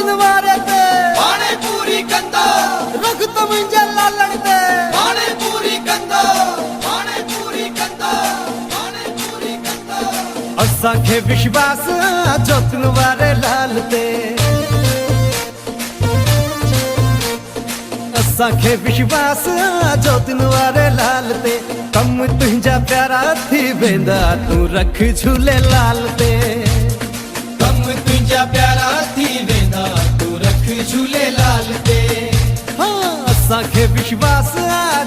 जोतिन वारे ते पाने पूरी कंदा रखत मुंहिंजे लालण ते पाने पूरी कंदा पाने पूरी कंदा पाने पूरी कंदा असांखे विश्वास जोतिन वारे लाल ते असांखे विश्वास जोतिन वारे लाल ते कम तुंहिंजा प्यारा थी वेंदा तूं रख झूलेलाल ते कम तुंहिंजा प्यारा थी वेंदा तूं रख झूलेलाल ते हाँ असांखे विश्वास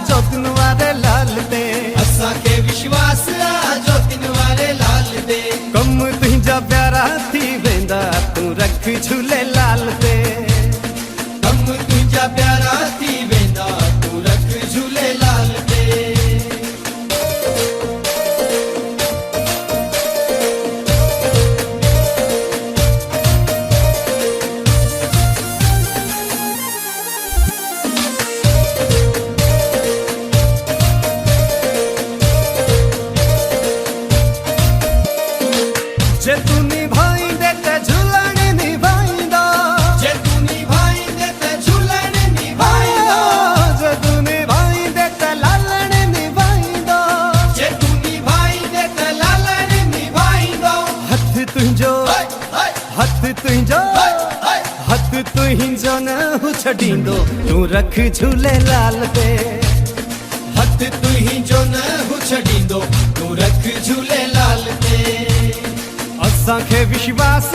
जोतिन वारे लाल ते असांखे विश्वास जोतिन वारे लाल ते कम तुंहिंजा प्यारा थी वेंदा तूं रख झूलेलाल ते कम तुंहिंजा प्यारा थी वेंदा तूं रख झूलेलाल ते जे तू निभाईंदे ते झूलण निभाईंदा जे तू निभाईंदे ते झूलण निभाईंदा जे तू निभाईंदे ते लालण निभाईंदा जे तू निभाईंदे ते लालण निभाईंदो हथ तुंहिंजो हाय हाय हथ तुंहिंजो हाय हाय हथ तुंहिंजो न हू छॾींदो तूं रख झूलेलाल ते हथ तुंहिंजो न हू छॾींदो तूं रख झूलेलाल ते असांखे विश्वास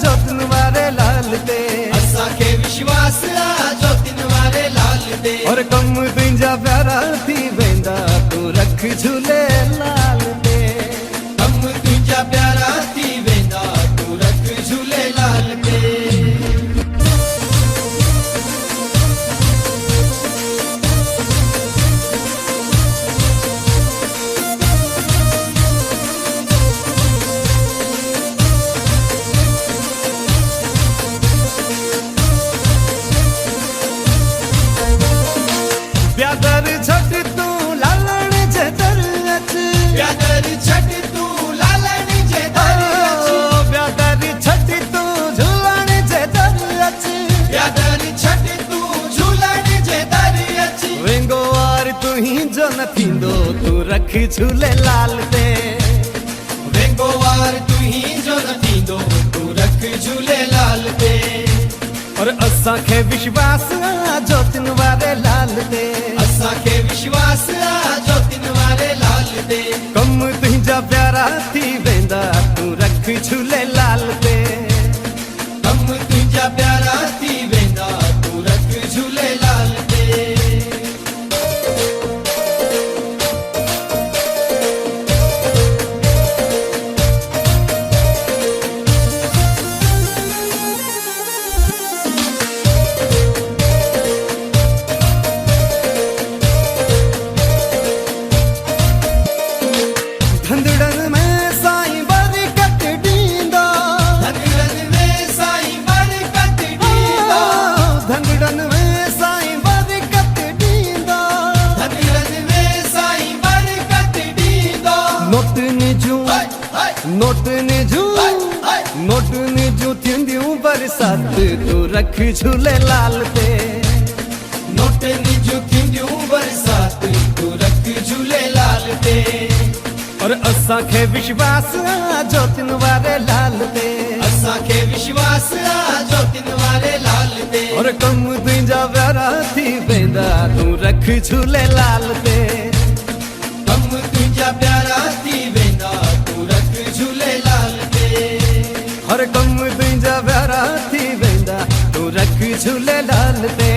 जोतिन वारे लाल ते असांखे विश्वास जोतिन वारे लाल ते और कम तुंहिंजा प्यारा थी वेंदा तूं रख झूलेलाल ते कम तुंहिंजा प्यारा थी वेंदा तूं रख झूलेलाल ते प्यादर छट तूं लालण जे दर अच प्यादर छट तूं लालण जे दर अच प्यादर छट तूं झूलण जे दर अच प्यादर छट तूं झूलण जे दर अच वेंगो वार तुंहिंजो न थींदो तूं रख झूलेलाल ते वेंगो वार तुंहिंजो न थींदो तूं रख झूलेलाल ते और असांखे विश्वास जोतिन वारे लाल ते असांखे विश्वास जोतिन वारे लाल ते कम तुंहिंजा प्यारा थी वेंदा तूं रख झूलेलाल ते कम तुंहिंजा प्यारा थी वेंदा तूं रख झूलेलाल ते धंधड़न में साईं बरकत ॾींदा धंधड़न में साईं बरकत ॾींदा धंधड़न में साईं बरकत ॾींदा धंधड़न में साईं बरकत ॾींदा नोटनि जूं हाय हाय नोटनि जूं हाय हाय नोटनि जूं थींदियूं बरसात तूं रख झूलेलाल ते नोटनि जूं थींदियूं बरसात तूं रख झूलेलाल ते और असांखे विश्वास जोतिन वारे लाल ते असांखे विश्वास जोतिन वारे लाल ते और कम तुंहिंजा प्यारा थी वेंदा तूं रख झूलेलाल ते कम तुंहिंजा प्यारा थी वेंदा तूं रख झूलेलाल ते और कम तुंहिंजा प्यारा थी वेंदा तूं रख झूलेलाल ते